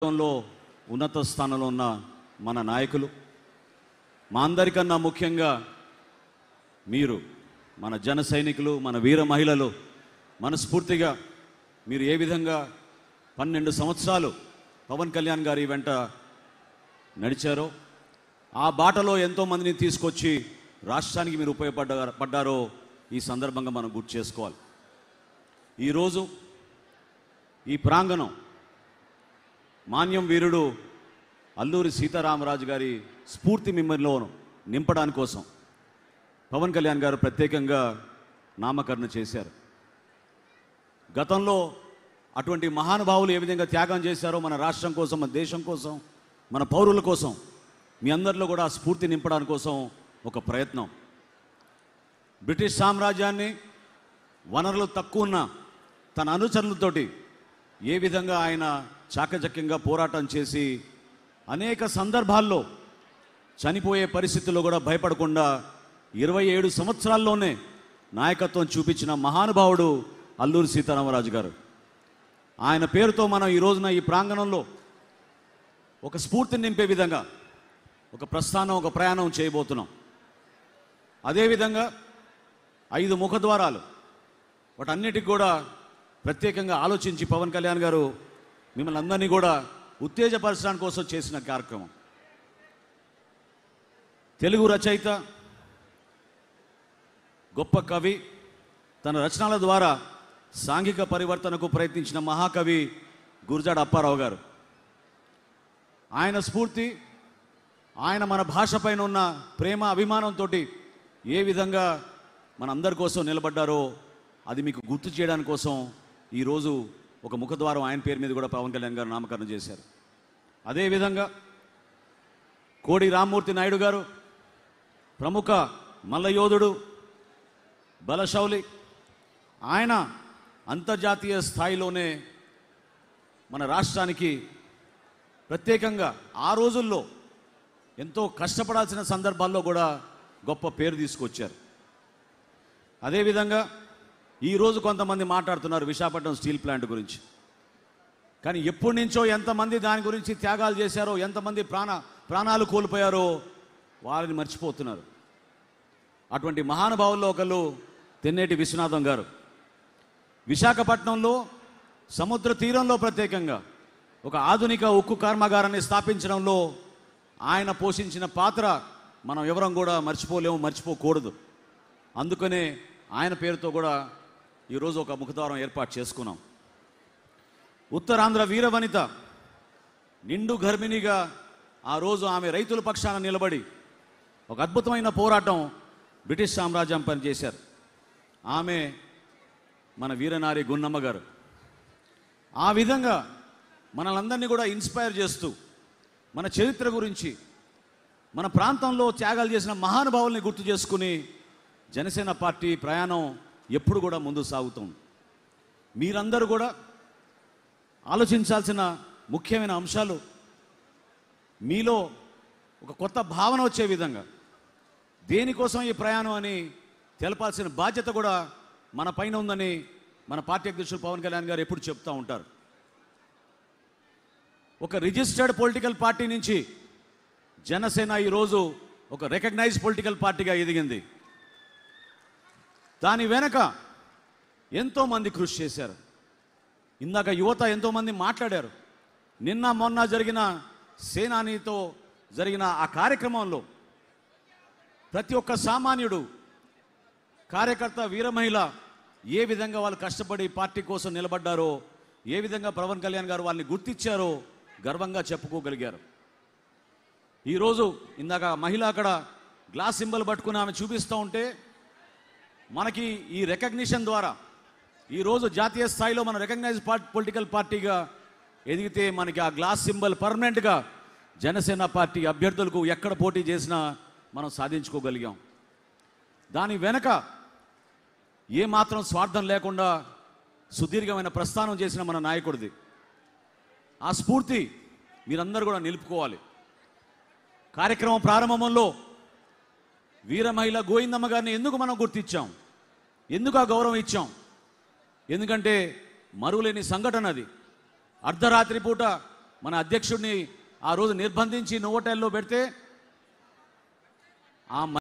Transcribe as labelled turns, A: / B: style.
A: లో ఉన్నత స్థానంలో ఉన్న మన నాయకులు, మా అందరికన్నా ముఖ్యంగా మీరు మన జన సైనికులు, మన వీర మహిళలు, మనస్ఫూర్తిగా మీరు ఏ విధంగా 12 సంవత్సరాలు పవన్ కళ్యాణ్ గారి వెంట నడిచారో, ఆ బాటలో ఎంతోమందిని తీసుకొచ్చి రాష్ట్రానికి మీరు ఉపయోగపడ్డారో ఈ సందర్భంగా మనం గుర్తు చేసుకోవాలి. ఈరోజు ఈ ప్రాంగణం మాన్యం వీరుడు అల్లూరి సీతారామరాజు గారి స్ఫూర్తి మిమ్మల్ని నింపడానికి కోసం పవన్ కళ్యాణ్ గారు ప్రత్యేకంగా నామకరణ చేశారు. గతంలో అటువంటి మహానుభావులు ఏ విధంగా త్యాగం చేశారో మన రాష్ట్రం కోసం, మన దేశం కోసం, మన పౌరుల కోసం, మీ అందరిలో కూడా ఆ స్ఫూర్తి నింపడానికి కోసం ఒక ప్రయత్నం. బ్రిటిష్ సామ్రాజ్యాన్ని వనరులు తక్కువ ఉన్న తన అనుచరులతోటి ఏ విధంగా ఆయన చాకచక్యంగా పోరాటం చేసి అనేక సందర్భాల్లో చనిపోయే పరిస్థితుల్లో కూడా భయపడకుండా 27 సంవత్సరాల్లోనే నాయకత్వం చూపించిన మహానుభావుడు అల్లూరి సీతారామరాజు గారు. ఆయన పేరుతో మనం ఈ రోజున ఈ ప్రాంగణంలో ఒక స్ఫూర్తిని నింపే విధంగా ఒక ప్రస్థానం, ఒక ప్రయాణం చేయబోతున్నాం. అదేవిధంగా 5 ముఖద్వారాలు, వాటన్నిటికి కూడా ప్రత్యేకంగా ఆలోచించి పవన్ కళ్యాణ్ గారు మిమ్మల్ని అందరినీ కూడా ఉత్తేజపరచడానికి కోసం చేసిన కార్యక్రమం. తెలుగు రచయిత, గొప్ప కవి, తన రచనల ద్వారా సాంఘిక పరివర్తనకు ప్రయత్నించిన మహాకవి గురజాడ అప్పారావు గారు. ఆయన స్ఫూర్తి, ఆయన మన భాష పైన ఉన్న ప్రేమ, అభిమానంతో ఏ విధంగా మనందరి కోసం నిలబడ్డారో అది మీకు గుర్తు చేయడానికి కోసం ఈరోజు ఒక ముఖద్వారం ఆయన పేరు మీద కూడా పవన్ కళ్యాణ్ గారు నామకరణం చేశారు. అదేవిధంగా కోడి రామ్మూర్తి నాయుడు గారు, ప్రముఖ మల్లయోధుడు, బలశౌలి, ఆయన అంతర్జాతీయ స్థాయిలోనే మన రాష్ట్రానికి ప్రత్యేకంగా ఆ రోజుల్లో ఎంతో కష్టపడాల్సిన సందర్భాల్లో కూడా గొప్ప పేరు తీసుకొచ్చారు. అదేవిధంగా ఈరోజు కొంతమంది మాట్లాడుతున్నారు విశాఖపట్నం స్టీల్ ప్లాంట్ గురించి. కానీ ఎప్పటి నుంచో ఎంతమంది దాని గురించి త్యాగాలు చేశారో, ఎంతమంది ప్రాణాలు కోల్పోయారో వారిని మర్చిపోతున్నారు. అటువంటి మహానుభావుల్లో ఒకళ్ళు తెన్నేటి విశ్వనాథం గారు. విశాఖపట్నంలో సముద్ర తీరంలో ప్రత్యేకంగా ఒక ఆధునిక ఉక్కు కర్మాగారాన్ని స్థాపించడంలో ఆయన పోషించిన పాత్ర మనం ఎవరం కూడా మర్చిపోలేము, మర్చిపోకూడదు. అందుకనే ఆయన పేరుతో కూడా ఈరోజు ఒక ముఖద్వారం ఏర్పాటు చేసుకున్నాం. ఉత్తరాంధ్ర వీరవనిత, నిండు గర్భిణిగా ఆ రోజు ఆమె రైతుల పక్షాన నిలబడి ఒక అద్భుతమైన పోరాటం బ్రిటిష్ సామ్రాజ్యం పనిచేశారు. ఆమె మన వీరనారి గున్నమ్మ గారు. ఆ విధంగా మనలందరినీ కూడా ఇన్స్పైర్ చేస్తూ మన చరిత్ర గురించి, మన ప్రాంతంలో త్యాగాలు చేసిన మహానుభావుల్ని గుర్తు చేసుకుని జనసేన పార్టీ ప్రయాణం ఎప్పుడు కూడా ముందు సాగుతుంది. మీరందరూ కూడా ఆలోచించాల్సిన ముఖ్యమైన అంశాలు, మీలో ఒక కొత్త భావన వచ్చే విధంగా దేనికోసం ఈ ప్రయాణం అని తెలపాల్సిన బాధ్యత కూడా మన పైన ఉందని మన పార్టీ అధ్యక్షులు పవన్ కళ్యాణ్ గారు ఎప్పుడు చెప్తూ ఉంటారు. ఒక రిజిస్టర్డ్ పొలిటికల్ పార్టీ నుంచి జనసేన ఈరోజు ఒక రికగ్నైజ్డ్ పొలిటికల్ పార్టీగా ఎదిగింది. దాని వెనక ఎంతోమంది కృషి చేశారు. ఇందాక యువత ఎంతోమంది మాట్లాడారు. నిన్న మొన్న జరిగిన సేనానితో జరిగిన ఆ కార్యక్రమంలో ప్రతి ఒక్క సామాన్యుడు, కార్యకర్త, వీరమహిళ ఏ విధంగా వాళ్ళు కష్టపడి పార్టీ కోసం నిలబడ్డారో, ఏ విధంగా పవన్ కళ్యాణ్ గారు వాళ్ళని గుర్తించారో గర్వంగా చెప్పుకోగలిగారు. ఈరోజు ఇందాక మహిళ అక్కడ గ్లాస్ సింబల్ పట్టుకుని ఆమె చూపిస్తూ ఉంటే, మనకి ఈ రికగ్నిషన్ ద్వారా ఈరోజు జాతీయ స్థాయిలో మన రికగ్నైజ్డ్ పొలిటికల్ పార్టీగా ఎదిగితే మనకి ఆ గ్లాస్ సింబల్ పర్మనెంట్గా జనసేన పార్టీ అభ్యర్థులకు ఎక్కడ పోటీ చేసినా మనం సాధించుకోగలిగాం. దాని వెనక ఏమాత్రం స్వార్థం లేకుండా సుదీర్ఘమైన ప్రస్థానం చేసిన మన నాయకుడిది. ఆ స్ఫూర్తి మీరందరూ కూడా నిలుపుకోవాలి. కార్యక్రమం ప్రారంభంలో వీర మహిళ గోవిందమ్మ గారిని ఎందుకు మనం గుర్తించాం, ఎందుకు ఆ గౌరవం ఇచ్చాం? ఎందుకంటే మరువలేని సంఘటన అది. అర్ధరాత్రి పూట మన అధ్యక్షుడిని ఆ రోజు నిర్బంధించి నోవోటెల్లో పెడితే ఆ